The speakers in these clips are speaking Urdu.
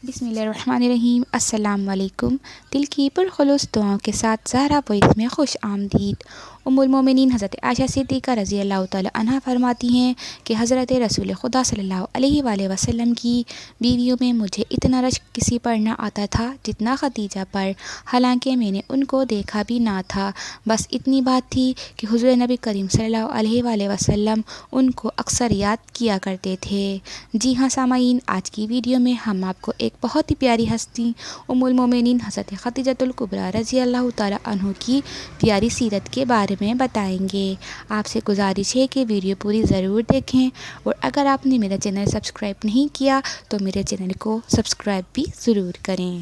بسم اللہ الرحمن الرحیم۔ السلام علیکم۔ دل کی پرخلوص دعاؤں کے ساتھ زہرا پوئٹس میں خوش آمدید۔ ام المومنین حضرت عائشہ صدیقہ رضی اللہ تعالی عنہ فرماتی ہیں کہ حضرت رسول خدا صلی اللہ علیہ وآلہ وسلم کی بیویوں میں مجھے اتنا رشک کسی پر نہ آتا تھا جتنا خدیجہ پر، حالانکہ میں نے ان کو دیکھا بھی نہ تھا، بس اتنی بات تھی کہ حضور نبی کریم صلی اللہ علیہ وآلہ وسلم ان کو اکثر یاد کیا کرتے تھے۔ جی ہاں سامعین، آج کی ویڈیو میں ہم آپ کو ایک بہت ہی پیاری ہستی ام المومنین حضرت خدیجہ الکبریٰ رضی اللہ تعالی عنہ کی پیاری سیرت کے بارے میں بتائیں گے۔ آپ سے گزارش ہے کہ ویڈیو پوری ضرور دیکھیں، اور اگر آپ نے میرا چینل سبسکرائب نہیں کیا تو میرے چینل کو سبسکرائب بھی ضرور کریں۔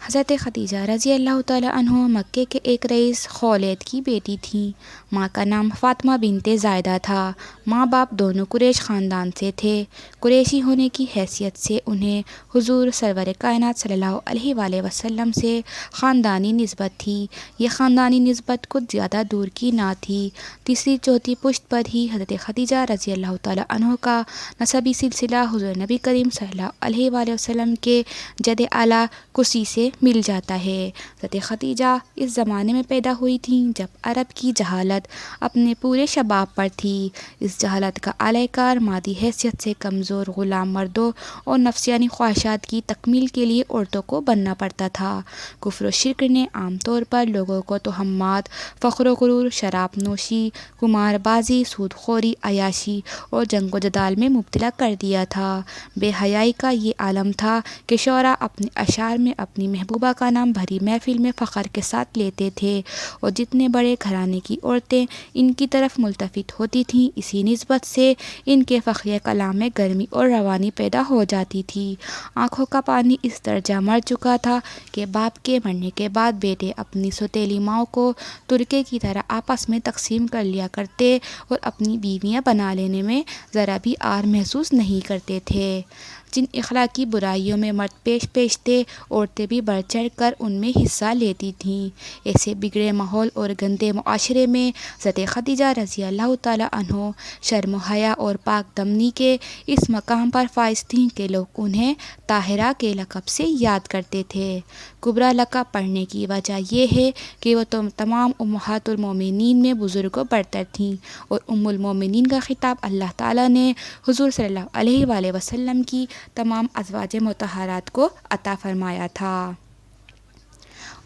حضرت خدیجہ رضی اللہ تعالی عنہ مکے کے ایک رئیس خولید کی بیٹی تھیں۔ ماں کا نام فاطمہ بنت زائدہ تھا۔ ماں باپ دونوں قریش خاندان سے تھے۔ قریشی ہونے کی حیثیت سے انہیں حضور سرور کائنات صلی اللہ علیہ وآلہ وسلم سے خاندانی نسبت تھی۔ یہ خاندانی نسبت کچھ زیادہ دور کی نہ تھی۔ تیسری چوتھی پشت پر ہی حضرت خدیجہ رضی اللہ تعالی عنہ کا نسبی سلسلہ حضور نبی کریم صلی اللہ علیہ وآلہ وسلم کے جد اعلیٰ قصی سے مل جاتا ہے۔ حضرت خدیجہ اس زمانے میں پیدا ہوئی تھیں جب عرب کی جہالت اپنے پورے شباب پر تھی۔ اس جہالت کا اعلی کار مادی حیثیت سے کمزور غلام مردوں اور نفسیانی خواہشات کی تکمیل کے لیے عورتوں کو بننا پڑتا تھا۔ کفر و شرک نے عام طور پر لوگوں کو تہمات، فخر و غرور، شراب نوشی، قمار بازی، سود خوری، عیاشی اور جنگ و جدال میں مبتلا کر دیا تھا۔ بے حیائی کا یہ عالم تھا کہ شعراء اپنے اشعار میں اپنی محبوبہ کا نام بھری محفل میں فخر کے ساتھ لیتے تھے، اور جتنے بڑے گھرانے کی عورتیں ان کی طرف ملتفت ہوتی تھیں، اسی نسبت سے ان کے فخریہ کلام میں گرمی اور روانی پیدا ہو جاتی تھی۔ آنکھوں کا پانی اس درجہ مر چکا تھا کہ باپ کے مرنے کے بعد بیٹے اپنی سوتیلی ماؤں کو ترکے کی طرح آپس میں تقسیم کر لیا کرتے اور اپنی بیویاں بنا لینے میں ذرا بھی عار محسوس نہیں کرتے تھے۔ جن اخلاقی برائیوں میں مرد پیش تھے، عورتیں بھی بڑھ چڑھ کر ان میں حصہ لیتی تھیں۔ ایسے بگڑے ماحول اور گندے معاشرے میں حضرت خدیجہ رضی اللہ تعالی عنہ شرم و حیا اور پاک دمنی کے اس مقام پر فائز تھیں کہ لوگ انہیں طاہرہ کے لقب سے یاد کرتے تھے۔ کبریٰ لقب پڑھنے کی وجہ یہ ہے کہ وہ تمام امہات المومنین میں بزرگ و برتر تھیں، اور ام المومنین کا خطاب اللہ تعالیٰ نے حضور صلی اللہ علیہ وآلہ وسلم کی تمام ازواج مطہرات کو عطا فرمایا تھا۔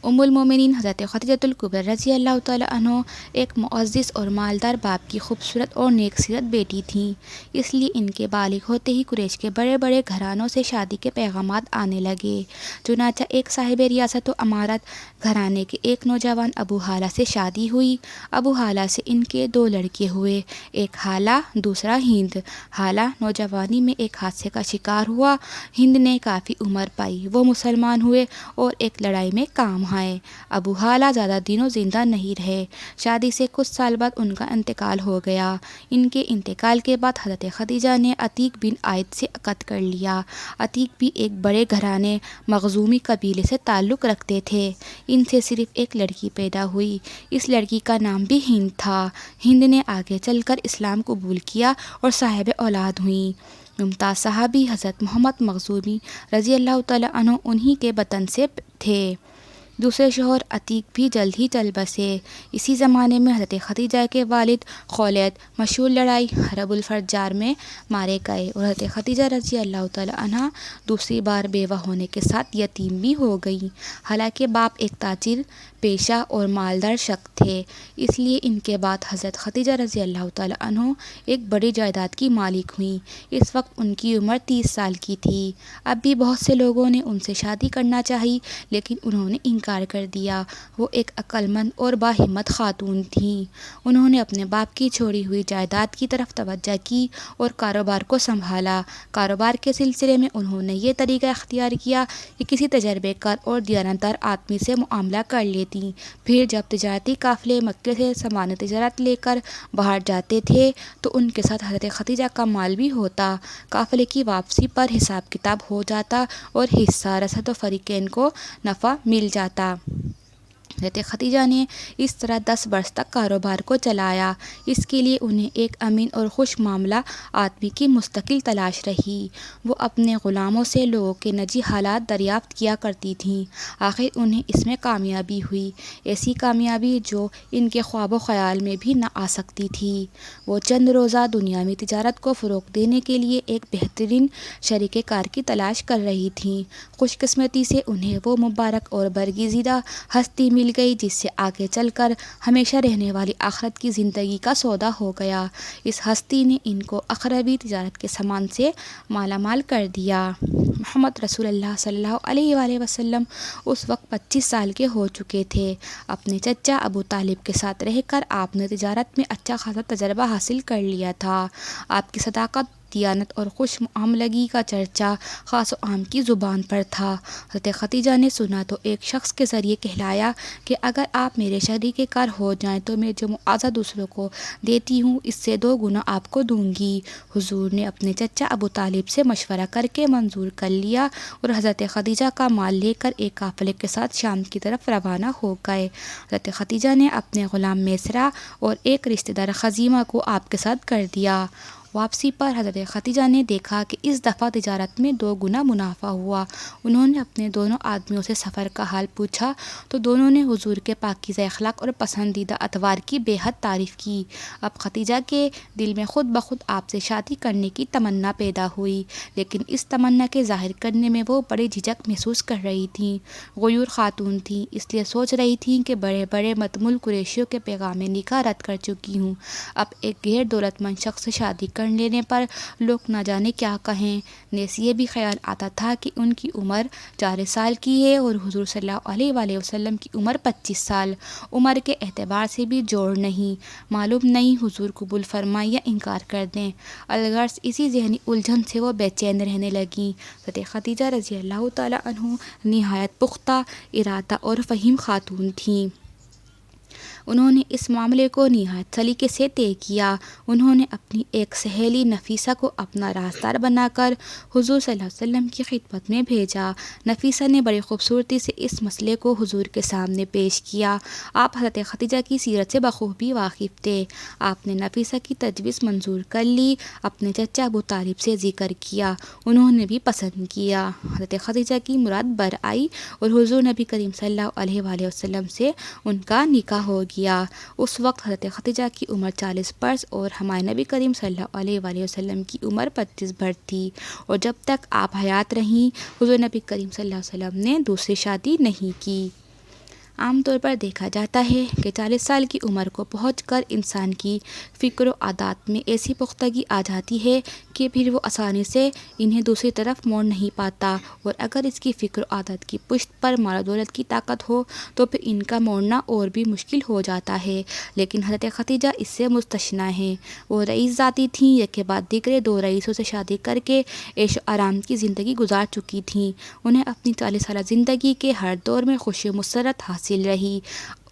ام المومنین حضرت خدیجہ الکبریٰ رضی اللہ تعالی عنہ ایک معزز اور مالدار باپ کی خوبصورت اور نیک سیرت بیٹی تھیں، اس لیے ان کے بالغ ہوتے ہی قریش کے بڑے بڑے گھرانوں سے شادی کے پیغامات آنے لگے۔ چنانچہ ایک صاحب ریاست و امارت گھرانے کے ایک نوجوان ابو ہالہ سے شادی ہوئی۔ ابو ہالہ سے ان کے دو لڑکے ہوئے، ایک ہالہ، دوسرا ہند۔ ہالہ نوجوانی میں ایک حادثے کا شکار ہوا، ہند نے کافی عمر پائی، وہ مسلمان ہوئے اور ایک لڑائی میں کام آئے۔ ابو ہالہ زیادہ دنوں زندہ نہیں رہے، شادی سے کچھ سال بعد ان کا انتقال ہو گیا۔ ان کے انتقال کے بعد حضرت خدیجہ نے عتیق بن عائد سے عقد کر لیا۔ عتیق بھی ایک بڑے گھرانے مخزومی قبیلے سے تعلق رکھتے تھے۔ ان سے صرف ایک لڑکی پیدا ہوئی، اس لڑکی کا نام بھی ہند تھا۔ ہند نے آگے چل کر اسلام قبول کیا اور صاحب اولاد ہوئیں۔ ممتاز صحابی حضرت محمد مخزومی رضی اللہ تعالی عنہ انہی کے بطن سے تھے۔ دوسرے شوہر عتیق بھی جلد ہی چل بسے۔ اسی زمانے میں حضرت خدیجہ کے والد خولید مشہور لڑائی حرب الفرجار میں مارے گئے، اور حضرت خدیجہ رضی اللہ تعالی عنہ دوسری بار بیوہ ہونے کے ساتھ یتیم بھی ہو گئیں۔ حالانکہ باپ ایک تاجر پیشہ اور مالدار شخص تھے، اس لیے ان کے بعد حضرت خدیجہ رضی اللہ تعالی عنہ ایک بڑی جائیداد کی مالک ہوئیں۔ اس وقت ان کی عمر 30 سال کی تھی۔ اب بھی بہت سے لوگوں نے ان سے شادی کرنا چاہی، لیکن انہوں نے انکار کر دیا۔ وہ ایک عقل مند اور باہمت خاتون تھیں۔ انہوں نے اپنے باپ کی چھوڑی ہوئی جائیداد کی طرف توجہ کی اور کاروبار کو سنبھالا۔ کاروبار کے سلسلے میں انہوں نے یہ طریقہ اختیار کیا کہ کسی تجربے کار اور دیانتدار آدمی سے معاملہ کر لیتیں۔ پھر جب تجارتی قافلے مکے سے سامان تجارت لے کر باہر جاتے تھے تو ان کے ساتھ حضرت خدیجہ کا مال بھی ہوتا۔ قافلے کی واپسی پر حساب کتاب ہو جاتا اور حصہ رسد و فریقین کو نفع مل جاتا۔ حضرت خدیجہ نے اس طرح 10 برس تک کاروبار کو چلایا۔ اس کے لیے انہیں ایک امین اور خوش معاملہ آدمی کی مستقل تلاش رہی۔ وہ اپنے غلاموں سے لوگوں کے نجی حالات دریافت کیا کرتی تھیں۔ آخر انہیں اس میں کامیابی ہوئی، ایسی کامیابی جو ان کے خواب و خیال میں بھی نہ آ سکتی تھی۔ وہ چند روزہ دنیاوی تجارت کو فروغ دینے کے لیے ایک بہترین شریک کار کی تلاش کر رہی تھیں۔ خوش قسمتی سے انہیں وہ مبارک اور برگزیدہ ہستی مل گئی جس سے آگے چل کر ہمیشہ رہنے والی آخرت کی زندگی کا سودا ہو گیا۔ اس ہستی نے ان کو اخروی تجارت کے سامان سے مالا مال کر دیا۔ محمد رسول اللہ صلی اللہ علیہ وآلہ وسلم اس وقت 25 سال کے ہو چکے تھے۔ اپنے چچا ابو طالب کے ساتھ رہ کر آپ نے تجارت میں اچھا خاصا تجربہ حاصل کر لیا تھا۔ آپ کی صداقت، دیانت اور خوش معاملگی کا چرچا خاص و عام کی زبان پر تھا۔ حضرت خدیجہ نے سنا تو ایک شخص کے ذریعے کہلایا کہ اگر آپ میرے شریک کار ہو جائیں تو میں جو معاوضہ دوسروں کو دیتی ہوں اس سے 2 گنا آپ کو دوں گی۔ حضور نے اپنے چچا ابو طالب سے مشورہ کر کے منظور کر لیا اور حضرت خدیجہ کا مال لے کر ایک قافلے کے ساتھ شام کی طرف روانہ ہو گئے۔ حضرت خدیجہ نے اپنے غلام میسرہ اور ایک رشتہ دار خزیمہ کو آپ کے ساتھ کر دیا۔ واپسی پر حضرت خدیجہ نے دیکھا کہ اس دفعہ تجارت میں 2 گنا منافع ہوا۔ انہوں نے اپنے دونوں آدمیوں سے سفر کا حال پوچھا تو دونوں نے حضور کے پاکیزہ اخلاق اور پسندیدہ اطوار کی بے حد تعریف کی۔ اب خدیجہ کے دل میں خود بخود آپ سے شادی کرنے کی تمنا پیدا ہوئی، لیکن اس تمنا کے ظاہر کرنے میں وہ بڑی جھجک محسوس کر رہی تھیں۔ غیور خاتون تھیں، اس لیے سوچ رہی تھیں کہ بڑے بڑے متمول قریشیوں کے پیغام نکاح رد کر چکی ہوں، اب ایک غیر دولت مند شخص سے شادی کر لینے پر لوگ نہ جانے کیا کہیں۔ نیز یہ بھی خیال آتا تھا کہ ان کی عمر 40 سال کی ہے اور حضور صلی اللہ علیہ وآلہ وسلم کی عمر 25 سال، عمر کے اعتبار سے بھی جوڑ نہیں، معلوم نہیں حضور قبول فرمائیں یا انکار کر دیں۔ الغرض اسی ذہنی الجھن سے وہ بے چین رہنے لگیں۔ حضرت خدیجہ رضی اللہ تعالیٰ عنہ نہایت پختہ ارادہ اور فہیم خاتون تھیں۔ انہوں نے اس معاملے کو نہایت سلیقے سے طے کیا۔ انہوں نے اپنی ایک سہیلی نفیسہ کو اپنا رازدار بنا کر حضور صلی اللہ علیہ وسلم کی خدمت میں بھیجا۔ نفیسہ نے بڑی خوبصورتی سے اس مسئلے کو حضور کے سامنے پیش کیا۔ آپ حضرت خدیجہ کی سیرت سے بخوبی واقف تھے۔ آپ نے نفیسہ کی تجویز منظور کر لی، اپنے چچا ابو طالب سے ذکر کیا، انہوں نے بھی پسند کیا۔ حضرت خدیجہ کی مراد بر آئی اور حضور نبی کریم صلی اللہ علیہ وآلہ وسلم سے ان کا نکاح ہو گیا۔ اس وقت حضرت خدیجہ کی عمر 40 برس اور ہمارے نبی کریم صلی اللہ علیہ وآلہ وسلم کی عمر 25 برس تھی، اور جب تک آپ حیات رہیں حضور نبی کریم صلی اللہ علیہ وسلم نے دوسری شادی نہیں کی۔ عام طور پر دیکھا جاتا ہے کہ 40 سال کی عمر کو پہنچ کر انسان کی فکر و عادات میں ایسی پختگی آ جاتی ہے کہ پھر وہ آسانی سے انہیں دوسری طرف موڑ نہیں پاتا، اور اگر اس کی فکر و عادت کی پشت پر مال و دولت کی طاقت ہو تو پھر ان کا موڑنا اور بھی مشکل ہو جاتا ہے۔ لیکن حضرت خدیجہ اس سے مستثنیٰ ہیں۔ وہ رئیس ذاتی تھیں، ایک کے بعد دیگرے 2 رئیسوں سے شادی کر کے عیش و آرام کی زندگی گزار چکی تھیں۔ انہیں اپنی 40 سالہ زندگی کے ہر دور میں خوشی و مسرت حاصل رہی۔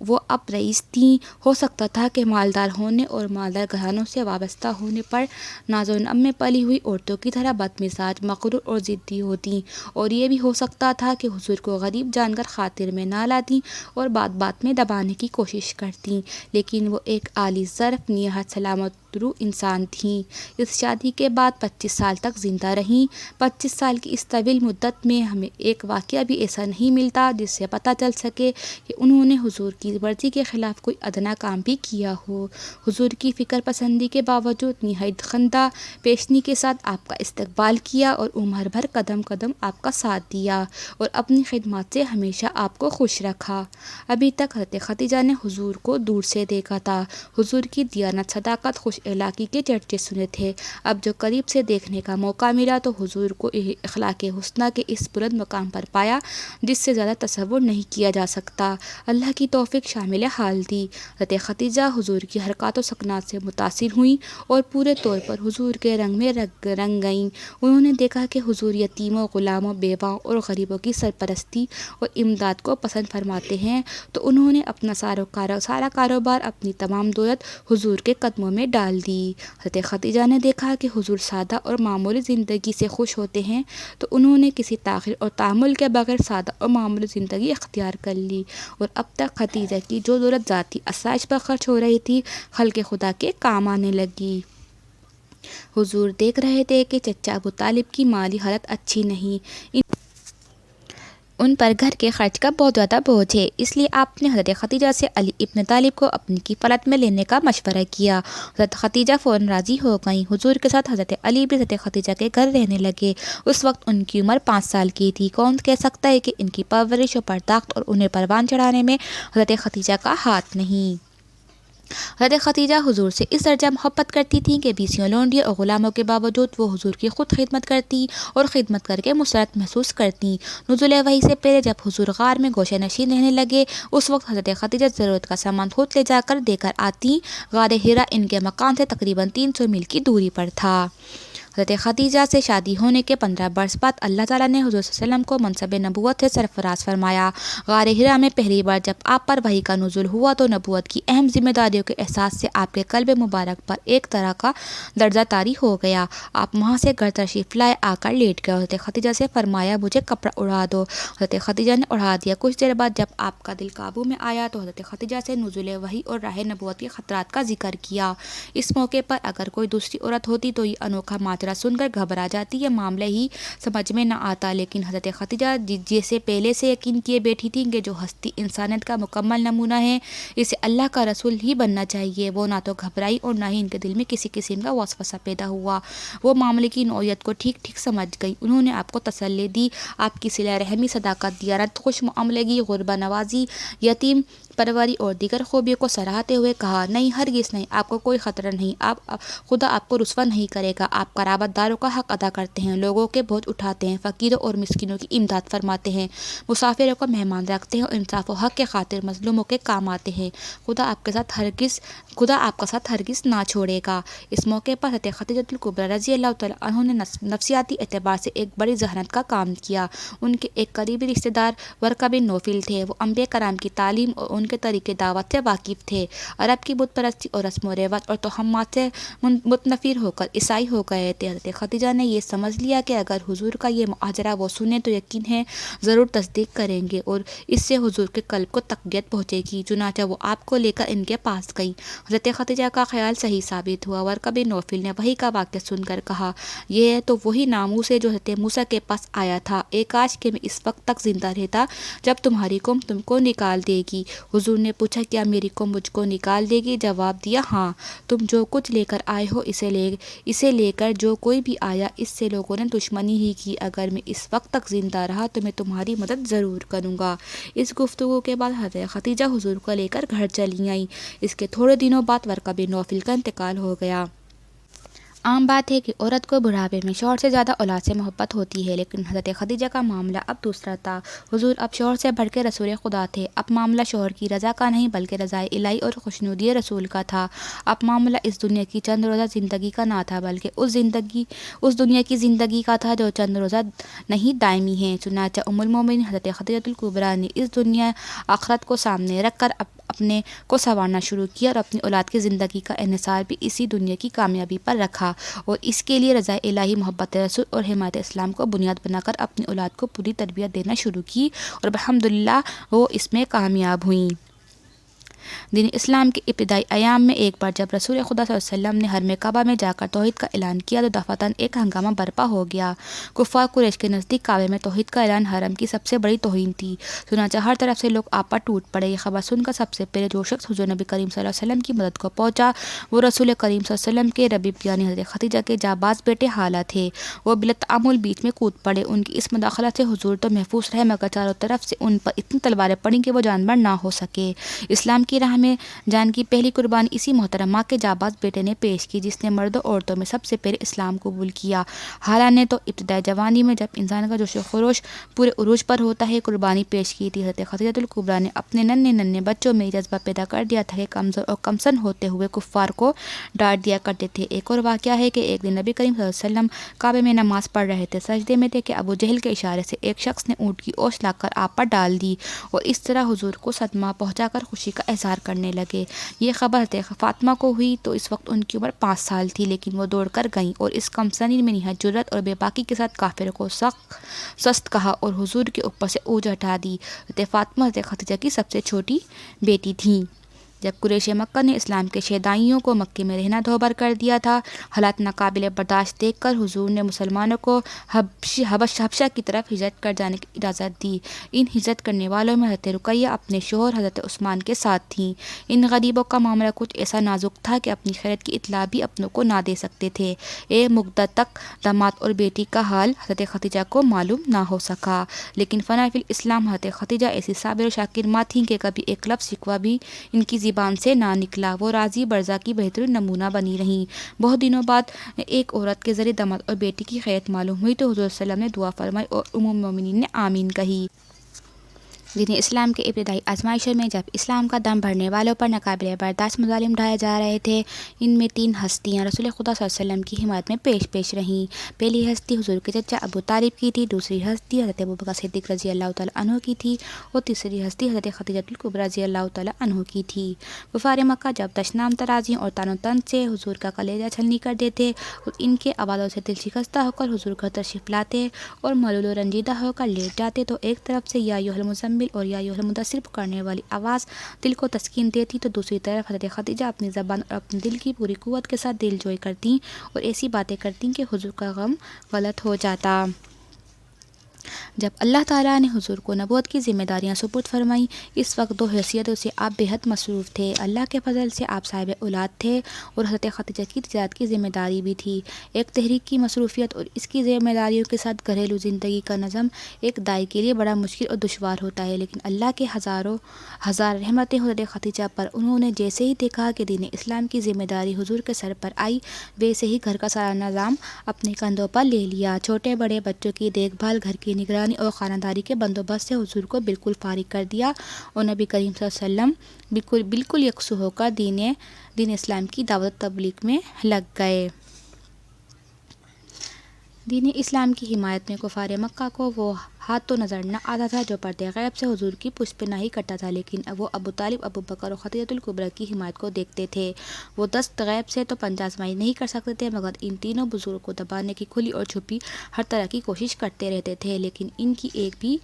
وہ اب رئیس تھیں، ہو سکتا تھا کہ مالدار ہونے اور مالدار گھرانوں سے وابستہ ہونے پر ناز و نعم میں پلی ہوئی عورتوں کی طرح بد مزاج، مغرور اور ضدی ہوتیں، اور یہ بھی ہو سکتا تھا کہ حضور کو غریب جان کر خاطر میں نہ لاتی اور بات بات میں دبانے کی کوشش کرتیں، لیکن وہ ایک عالی ظرف، نہایت سلامت روح انسان تھیں۔ اس شادی کے بعد 25 سال تک زندہ رہیں۔ 25 سال کی اس طویل مدت میں ہمیں ایک واقعہ بھی ایسا نہیں ملتا جس سے پتہ چل سکے کہ انہوں نے حضور کی مرضی کے خلاف کوئی ادنیٰ کام بھی کیا ہو۔ حضور کی فکر پسندی کے باوجود نہایت خندہ پیشنی کے ساتھ آپ کا استقبال کیا اور عمر بھر قدم قدم آپ کا ساتھ دیا اور اپنی خدمات سے ہمیشہ آپ کو خوش رکھا۔ ابھی تک حضرت خدیجہ نے حضور کو دور سے دیکھا تھا، حضور کی دیانت، صداقت، خوش اخلاقی کے چرچے سنے تھے۔ اب جو قریب سے دیکھنے کا موقع ملا تو حضور کو اخلاق حسنہ کے اس بلند مقام پر پایا جس سے زیادہ تصور نہیں کیا جا سکتا۔ اللہ کی توفیق موافق شامل حال تھی۔ حضرت خدیجہ حضور کی حرکات و سکنات سے متاثر ہوئیں اور پورے طور پر حضور کے رنگ میں رنگ گئیں۔ انہوں نے دیکھا کہ حضور یتیموں، غلاموں، بیواؤں اور غریبوں کی سرپرستی اور امداد کو پسند فرماتے ہیں، تو انہوں نے اپنا سارا کاروبار، اپنی تمام دولت حضور کے قدموں میں ڈال دی۔ حضرت خدیجہ نے دیکھا کہ حضور سادہ اور معمولی زندگی سے خوش ہوتے ہیں، تو انہوں نے کسی تاخیر اور تحمل کے بغیر سادہ اور معمولی زندگی اختیار کر لی، اور اب تک خدیجہ کی جو دولت ذاتی آسائش پر خرچ ہو رہی تھی، خلق خدا کے کام آنے لگی۔ حضور دیکھ رہے تھے کہ چچا ابو طالب کی مالی حالت اچھی نہیں، ان پر گھر کے خرچ کا بہت زیادہ بوجھ ہے، اس لیے آپ نے حضرت خدیجہ سے علی ابن طالب کو اپنی کفالت میں لینے کا مشورہ کیا۔ حضرت خدیجہ فوراً راضی ہو گئیں۔ حضور کے ساتھ حضرت علی بھی حضرت خدیجہ کے گھر رہنے لگے۔ اس وقت ان کی عمر 5 سال کی تھی۔ کون کہہ سکتا ہے کہ ان کی پرورش و پرداخت اور انہیں پروان چڑھانے میں حضرت خدیجہ کا ہاتھ نہیں۔ حضرت خدیجہ حضور سے اس درجہ محبت کرتی تھیں کہ بیسیوں لونڈیوں اور غلاموں کے باوجود وہ حضور کی خود خدمت کرتی اور خدمت کر کے مسرت محسوس کرتی۔ نزول وحی سے پہلے جب حضور غار میں گوشہ نشین رہنے لگے، اس وقت حضرت خدیجہ ضرورت کا سامان خود لے جا کر دے کر آتی۔ غار حرا ان کے مکان سے تقریباً 300 میل کی دوری پر تھا۔ حضرت خدیجہ سے شادی ہونے کے 15 برس بعد اللہ تعالیٰ نے حضور صلی اللہ علیہ وسلم کو منصب نبوت سے سرفراز فرمایا۔ غار حرا میں پہلی بار جب آپ پر وحی کا نزول ہوا تو نبوت کی اہم ذمہ داریوں کے احساس سے آپ کے قلب مبارک پر ایک طرح کا درجہ طاری ہو گیا۔ آپ وہاں سے گھر تشریف لائے، آ کر لیٹ گئے۔ حضرت خدیجہ سے فرمایا مجھے کپڑا اڑا دو۔ حضرت خدیجہ نے اڑا دیا۔ کچھ دیر بعد جب آپ کا دل قابو میں آیا تو حضرت خدیجہ سے نزول وحی اور راہ نبوت کے خطرات کا ذکر کیا۔ اس موقع پر اگر کوئی دوسری عورت ہوتی تو یہ انوکھا ماجرا سن کر گھبرا جاتی یا معاملہ ہی سمجھ میں نہ آتا، لیکن حضرت خدیجہ جیسے پہلے سے یقین کیے بیٹھی تھیں کہ جو ہستی انسانیت کا مکمل نمونہ ہے، اسے اللہ کا رسول ہی بننا چاہیے، وہ نہ تو گھبرائی اور نہ ہی ان کے دل میں کسی قسم کا وسوسہ پیدا ہوا۔ وہ معاملے کی نوعیت کو ٹھیک سمجھ گئی۔ انہوں نے آپ کو تسلی دی، آپ کی صلہ رحمی، صداقت، دیانت، خوش معاملگی، غربا نوازی، یتیم پروری اور دیگر خوبیوں کو سراہتے ہوئے کہا نہیں، ہرگز نہیں، آپ کو کوئی خطرہ نہیں، خدا آپ کو رسوا نہیں کرے گا۔ آپ قرابت داروں کا حق ادا کرتے ہیں، لوگوں کے بوجھ اٹھاتے ہیں، فقیروں اور مسکینوں کی امداد فرماتے ہیں، مسافروں کو مہمان رکھتے ہیں اور انصاف و حق کے خاطر مظلوموں کے کام آتے ہیں۔ خدا آپ کا ساتھ ہرگز نہ چھوڑے گا۔ اس موقع پر حضرت خدیجہ کبریٰ رضی اللہ تعالیٰ عنہ نے نفسیاتی اعتبار سے ایک بڑی ذہانت کا کام کیا۔ ان کے ایک قریبی رشتہ دار ورقہ بن نوفل تھے۔ وہ انبیاء کرام کی تعلیم اور ان کے طریقے دعوت سے واقف تھے۔ عرب کی بت پرستی اور رسم و رواج اور توہمات سے متنفر ہو کر عیسائی ہو گئے تھے۔ حضرت خدیجہ نے یہ سمجھ لیا کہ اگر حضور کا یہ ماجرا وہ سنیں تو یقین ہے ضرور تصدیق کریں گے اور اس سے حضور کے قلب کو تقویت پہنچے گی۔ چنانچہ وہ آپ کو لے کر ان کے پاس گئی۔ حضرت خدیجہ کا خیال صحیح ثابت ہوا۔ ورقہ بن نوفل نے وحی کا واقعہ سن کر کہا یہ تو وہی ناموس ہے جو حضرت موسیٰ کے پاس آیا تھا۔ اے کاش کہ میں اس وقت تک زندہ رہتا جب تمہاری قوم تم کو نکال دے گی۔ حضور نے پوچھا کیا میری قوم مجھ کو نکال دے گی؟ جواب دیا ہاں، تم جو کچھ لے کر آئے ہو اسے لے کر جو کوئی بھی آیا اس سے لوگوں نے دشمنی ہی کی۔ اگر میں اس وقت تک زندہ رہا تو میں تمہاری مدد ضرور کروں گا۔ اس گفتگو کے بعد حضرت خدیجہ حضور کو لے کر گھر چلی آئیں۔ اس کے تھوڑے دنوں بعد ورقہ بن نوفل کا انتقال ہو گیا۔ عام بات ہے کہ عورت کو بڑھاپے میں شوہر سے زیادہ اولاد سے محبت ہوتی ہے، لیکن حضرت خدیجہ کا معاملہ اب دوسرا تھا۔ حضور اب شوہر سے بڑھ کے رسول خدا تھے۔ اب معاملہ شوہر کی رضا کا نہیں بلکہ رضائے الہی اور خوشنودی رسول کا تھا۔ اب معاملہ اس دنیا کی چند روزہ زندگی کا نہ تھا بلکہ اس دنیا کی زندگی کا تھا جو چند روزہ نہیں دائمی ہے۔ چنانچہ ام المومنین حضرت خدیجہ کبریٰ نے اس دنیا آخرت کو سامنے رکھ کر اپنے کو سنوارنا شروع کیا اور اپنی اولاد کی زندگی کا انحصار بھی اسی دنیا کی کامیابی پر رکھا، اور اس کے لیے رضا الہی، محبت رسول اور حمایت اسلام کو بنیاد بنا کر اپنی اولاد کو پوری تربیت دینا شروع کی، اور الحمدللہ وہ اس میں کامیاب ہوئیں۔ دین اسلام کے ابتدائی ایام میں ایک بار جب رسول خدا صلی اللہ علیہ وسلم نے حرم کعبہ میں جا کر توحید کا اعلان کیا تو دفعتاً ایک ہنگامہ برپا ہو گیا۔ کفار قریش کے نزدیک کعبے میں توحید کا اعلان حرم کی سب سے بڑی توہین تھی۔ چنانچہ ہر طرف سے لوگ آپ پر ٹوٹ پڑے۔ یہ خبر سن کر سب سے پہلے جو شخص حضور نبی کریم صلی اللہ علیہ وسلم کی مدد کو پہنچا وہ رسول کریم صلی اللہ علیہ وسلم کے ربیب یعنی حضرت خدیجہ کے جانباز بیٹے حالہ تھے۔ وہ بلا تعامل بیچ میں کود پڑے۔ ان کی اس مداخلت سے حضور تو محفوظ رہے مگر چاروں طرف سے ان پر اتنی تلواریں پڑیں کہ وہ جانبر نہ ہو سکے۔ اسلام کی کی راہ میں جان کی پہلی قربانی اسی محترم ماں کے جاباز بیٹے نے پیش کی، جس نے مرد و عورتوں میں سب سے پہلے اسلام قبول کیا۔ حالانہ تو ابتدائی جوانی میں جب انسان کا جوش و خروش پورے عروج پر ہوتا ہے، قربانی پیش کی تھی۔ حضرت خدیجہ الکبریٰ نے اپنے ننھے بچوں میں یہ جذبہ پیدا کر دیا تھا کہ کمزور اور کمسن ہوتے ہوئے کفار کو ڈانٹ دیا کرتے تھے۔ ایک اور واقعہ ہے کہ ایک دن نبی کریم صلی اللہ علیہ وسلم کعبے میں نماز پڑھ رہے تھے، سجدے میں تھے کہ ابو جہل کے اشارے سے ایک شخص نے اونٹ کی اوچھ لا کر آپ پر ڈال دی اور اس طرح حضور کو صدمہ پہنچا کر خوشی کا اظہار کرنے لگے۔ یہ خبر حضرت فاطمہ کو ہوئی تو اس وقت ان کی عمر 5 سال تھی، لیکن وہ دوڑ کر گئیں اور اس کم سنی میں نہایت جرأت اور بے باکی کے ساتھ کافر کو سست کہا اور حضور کے اوپر سے اونچ ہٹا دی۔ حضرت فاطمہ حضرت خدیجہ کی سب سے چھوٹی بیٹی تھیں۔ جب قریش مکہ نے اسلام کے شیدائیوں کو مکے میں رہنا دھوبر کر دیا تھا، حالات ناقابل برداشت دیکھ کر حضور نے مسلمانوں کو حبشہ کی طرف ہجرت کر جانے کی اجازت دی۔ ان ہجرت کرنے والوں میں حضرت رقیہ اپنے شوہر حضرت عثمان کے ساتھ تھیں۔ ان غریبوں کا معاملہ کچھ ایسا نازک تھا کہ اپنی خیرت کی اطلاع بھی اپنوں کو نہ دے سکتے تھے۔ ایک مدت تک داماد اور بیٹی کا حال حضرت خدیجہ کو معلوم نہ ہو سکا، لیکن فنا فی الاسلام حضرت خدیجہ ایسی صابر و شاکر ماں تھیں کہ کبھی ایک لفظ شکوہ بھی ان کی زبان سے نہ نکلا۔ وہ راضی برضا کی بہترین نمونہ بنی رہیں۔ بہت دنوں بعد ایک عورت کے ذریعے داماد اور بیٹی کی خیریت معلوم ہوئی تو حضور صلی اللہ علیہ وسلم نے دعا فرمائی اور ام المومنین نے آمین کہی۔ دین اسلام کے ابتدائی آزمائشوں میں جب اسلام کا دم بھرنے والوں پر ناقابل برداشت مظالم ڈھائے جا رہے تھے، ان میں 3 ہستیاں رسول خدا صلی اللہ علیہ وسلم کی حمایت میں پیش رہیں۔ پہلی ہستی حضور کے چچا ابو طالب کی تھی، دوسری ہستی حضرت ابوبکر صدیق رضی اللہ تعالیٰ عنہ کی تھی اور تیسری ہستی حضرت خدیجہ الکبریٰ رضی اللہ تعالیٰ عنہ کی تھی۔ کفار مکہ جب دشنام ترازیوں اور تان و تن سے حضور کا کلیجہ چھلنی کر دیتے اور ان کے آوازوں سے دل شکستہ ہو کر حضور گھر تشریف لاتے اور ملول و رنجیدہ ہو کر لیٹ جاتے، تو ایک طرف سے یا ایھا المزمل اور یا ایھا المدثر پکارنے والی آواز دل کو تسکین دیتی، تو دوسری طرف حضرت خدیجہ اپنی زبان اور اپنے دل کی پوری قوت کے ساتھ دل جوئی کرتیں اور ایسی باتیں کرتیں کہ حضور کا غم غلط ہو جاتا۔ جب اللہ تعالیٰ نے حضور کو نبوت کی ذمہ داریاں سپرد فرمائیں، اس وقت 2 حیثیتوں سے آپ بے حد مصروف تھے۔ اللہ کے فضل سے آپ صاحب اولاد تھے اور حضرت خدیجہ کی تجارت کی ذمہ داری بھی تھی۔ ایک تحریک کی مصروفیت اور اس کی ذمہ داریوں کے ساتھ گھریلو زندگی کا نظم ایک داعی کے لیے بڑا مشکل اور دشوار ہوتا ہے، لیکن اللہ کے ہزاروں رحمتیں حضرت خدیجہ پر۔ انہوں نے جیسے ہی دیکھا کہ دین اسلام کی ذمہ داری حضور کے سر پر آئی، ویسے ہی گھر کا سارا نظام اپنے کندھوں پر لے لیا۔ چھوٹے بڑے بچوں کی دیکھ بھال، گھر کی نگرانی اور خانہ داری کے بندوبست سے حضور کو بالکل فارغ کر دیا اور نبی کریم صلی اللہ علیہ وسلم بالکل یکسو ہو کر دین اسلام کی دعوت تبلیغ میں لگ گئے۔ دین اسلام کی حمایت میں کفار مکہ کو وہ ہاتھ تو نظر نہ آتا تھا جو پردہ غیب سے حضور کی پشت پناہی کرتا تھا، لیکن وہ ابو طالب، ابو بکر اور خدیجہ الکبریٰ کی حمایت کو دیکھتے تھے۔ وہ دست غیب سے تو پنجہ آزمائی نہیں کر سکتے تھے، مگر ان تینوں بزرگوں کو دبانے کی کھلی اور چھپی ہر طرح کی کوشش کرتے رہتے تھے، لیکن ان کی ایک بھی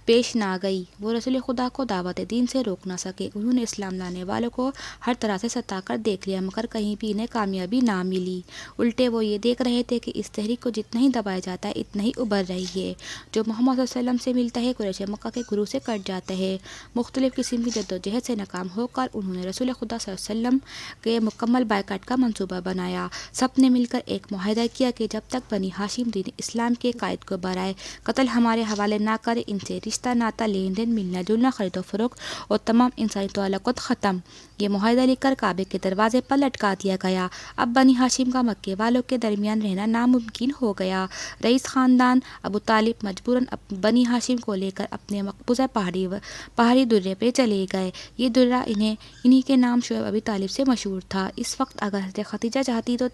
پیش نہ گئی۔ وہ رسول خدا کو دعوت دین سے روک نہ سکے۔ انہوں نے اسلام لانے والوں کو ہر طرح سے ستا کر دیکھ لیا، مگر کہیں بھی انہیں کامیابی نہ ملی۔ الٹے وہ یہ دیکھ رہے تھے کہ اس تحریک کو جتنا ہی دبایا جاتا ہے اتنا ہی ابھر رہی ہے۔ جو محمد صلی اللہ علیہ وسلم سے ملتا ہے قریش مکہ کے گروہ سے کٹ جاتا ہے۔ مختلف قسم کی جدوجہد سے ناکام ہو کر انہوں نے رسول خدا صلی اللہ علیہ وسلم کے مکمل بائیکاٹ کا منصوبہ بنایا۔ سب نے مل کر ایک معاہدہ کیا کہ جب تک بنی ہاشم دین اسلام کے قائد کو برائے قتل ہمارے حوالے نہ کرے، ان سے رشتہ ناتا، لین دین، ملنا جلنا، خرید و فروخت اور تمام انسانی تعلقات ختم۔ یہ معاہدہ لکھ کر کعبے کے دروازے پر لٹکا دیا گیا۔ اب بنی ہاشم کا مکے والوں کے درمیان رہنا ناممکن ہو گیا۔ رئیس خاندان ابو طالب مجبوراً بنی ہاشم کو لے کر اپنے مقبوضہ پہاڑی درے پہ چلے گئے۔ یہ درہ انہی کے نام شعیب ابی طالب سے مشہور تھا۔ اس وقت اگر حضرت خدیجہ چاہتی تو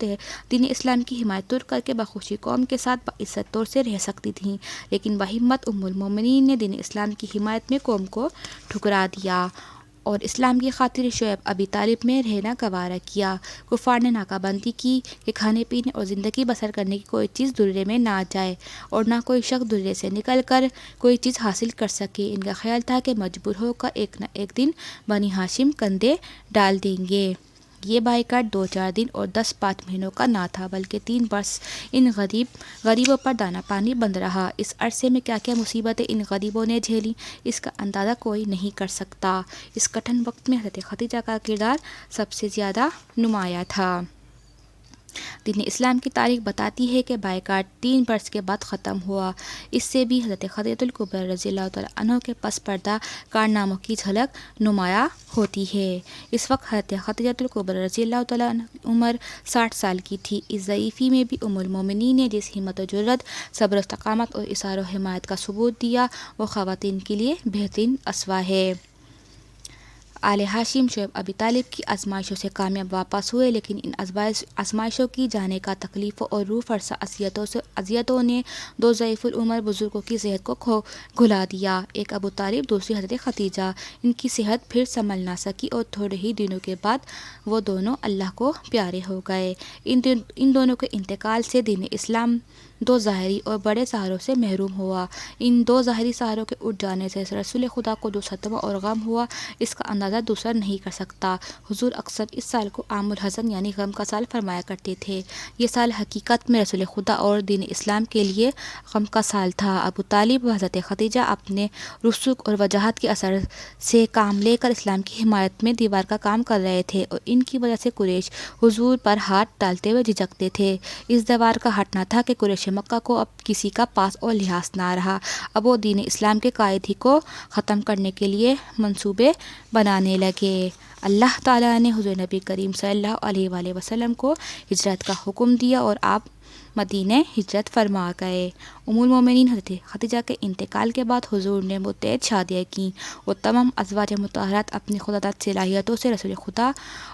دین اسلام کی حمایت ترک کر کے بخوشی قوم کے ساتھ باعزت طور سے رہ سکتی تھیں، لیکن بہمت ام المومنین نے دین اسلام کی حمایت میں قوم کو ٹھکرا دیا اور اسلام کی خاطر شعیب ابی طالب میں رہنا گوارا کیا۔ کفار نے ناکہ بندی کی کہ کھانے پینے اور زندگی بسر کرنے کی کوئی چیز درے میں نہ جائے اور نہ کوئی شخص درے سے نکل کر کوئی چیز حاصل کر سکے۔ ان کا خیال تھا کہ مجبور ہو کر ایک نہ ایک دن بنی ہاشم کندھے ڈال دیں گے۔ یہ بائیکاٹ 2-4 دن اور 10-5 مہینوں کا نہ تھا، بلکہ 3 برس ان غریبوں پر دانہ پانی بند رہا۔ اس عرصے میں کیا کیا مصیبتیں ان غریبوں نے جھیلیں، اس کا اندازہ کوئی نہیں کر سکتا۔ اس کٹھن وقت میں حضرت خدیجہ کا کردار سب سے زیادہ نمایاں تھا۔ دین اسلام کی تاریخ بتاتی ہے کہ بائیکاٹ 3 برس کے بعد ختم ہوا۔ اس سے بھی حضرت خدیجہ الکبریٰ رضی اللہ تعالیٰ عنہ کے پس پردہ کارناموں کی جھلک نمایاں ہوتی ہے۔ اس وقت حضرت خدیجہ الکبریٰ رضی اللہ تعالیٰ عنہ کی عمر 60 سال کی تھی۔ اس ضعیفی میں بھی ام المومنین نے جس ہمت و جرأت، صبر و استقامت اور اصرار و حمایت کا ثبوت دیا وہ خواتین کے لیے بہترین اسوہ ہے۔ آل ہاشم شعیب ابی طالب کی آزمائشوں سے کامیاب واپس ہوئے، لیکن ان آزمائشوں کی جانے کا تکلیفوں اور روح فرسا اذیتوں نے دو ضعیف العمر بزرگوں کی صحت کو گھلا دیا، ایک ابو طالب، دوسری حضرت خدیجہ۔ ان کی صحت پھر سنبھل نہ سکی اور تھوڑے ہی دنوں کے بعد وہ دونوں اللہ کو پیارے ہو گئے۔ ان دونوں کے انتقال سے دین اسلام دو ظاہری اور بڑے سہاروں سے محروم ہوا۔ ان دو ظاہری سہاروں کے اٹھ جانے سے رسول خدا کو جو صدمہ اور غم ہوا اس کا اندازہ دوسرا نہیں کر سکتا۔ حضور اکثر اس سال کو عام الحزن یعنی غم کا سال فرمایا کرتے تھے۔ یہ سال حقیقت میں رسول خدا اور دین اسلام کے لیے غم کا سال تھا۔ ابو طالب و حضرت خدیجہ اپنے رسوخ اور وجاہت کے اثر سے کام لے کر اسلام کی حمایت میں دیوار کا کام کر رہے تھے اور ان کی وجہ سے قریش حضور پر ہاتھ ڈالتے ہوئے جھجکتے تھے۔ اس دیوار کا ہٹنا تھا کہ قریش مکہ کو اب کسی کا پاس اور لحاظ نہ رہا۔ اب وہ دین اسلام کے قائد ہی کو ختم کرنے کے لیے منصوبے بنانے لگے۔ اللہ تعالیٰ نے حضور نبی کریم صلی اللہ علیہ وآلہ وسلم کو ہجرت کا حکم دیا اور آپ مدینہ ہجرت فرما گئے۔ ام المومنین حضرت خدیجہ کے انتقال کے بعد حضور نے متعدد شادیاں کیں اور تمام ازواج مطہرات اپنی خداداد صلاحیتوں سے رسول خدا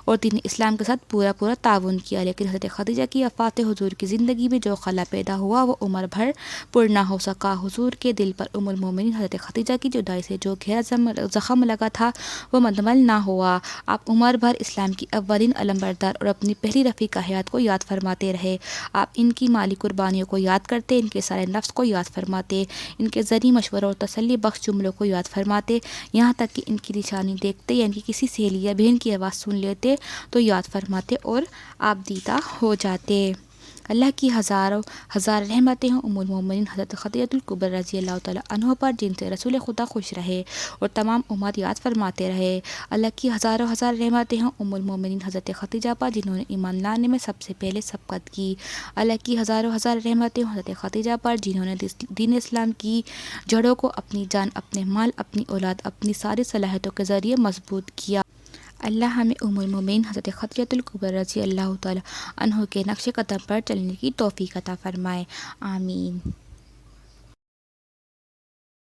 اور دین اسلام کے ساتھ پورا تعاون کیا، لیکن حضرت خدیجہ کی وفات حضور کی زندگی میں جو خلا پیدا ہوا وہ عمر بھر پر نہ ہو سکا۔ حضور کے دل پر ام المومنین حضرت خدیجہ کی جدائی سے جو گہرا زخم لگا تھا وہ مندمل نہ ہوا۔ آپ عمر بھر اسلام کی اولین علمبردار اور اپنی پہلی رفیقہ حیات کو یاد فرماتے رہے۔ آپ ان کی مالی قربانیوں کو یاد کرتے، ان کے سارے نفس کو یاد فرماتے، ان کے ذریعے مشوروں اور تسلی بخش جملوں کو یاد فرماتے، یہاں تک کہ ان کی نشانی دیکھتے یا ان کی کسی سہیلی یا بہن کی آواز سن لیتے تو یاد فرماتے اور آپ دیدہ ہو جاتے۔ اللہ کی ہزار رحمتیں ہوں ام المومنین حضرت خدیجہ الکبریٰ رضی اللہ تعالیٰ عنہ پر، جن سے رسول خدا خوش رہے اور تمام امت یاد فرماتے رہے۔ اللہ کی ہزار رحمتیں ہوں ام المومنین حضرت خدیجہ پر، جنہوں نے ایمان لانے میں سب سے پہلے سبقت کی۔ اللہ کی ہزار رحمتیں ہوں حضرت خدیجہ پر، جنہوں نے دین اسلام کی جڑوں کو اپنی جان، اپنے مال، اپنی اولاد، اپنی ساری صلاحیتوں کے ذریعے مضبوط کیا۔ اللہ ہمیں ام المومنین حضرت خدیجہ الکبریٰ رضی اللہ تعالیٰ عنہ کے نقش قدم پر چلنے کی توفیق عطا فرمائے، آمین۔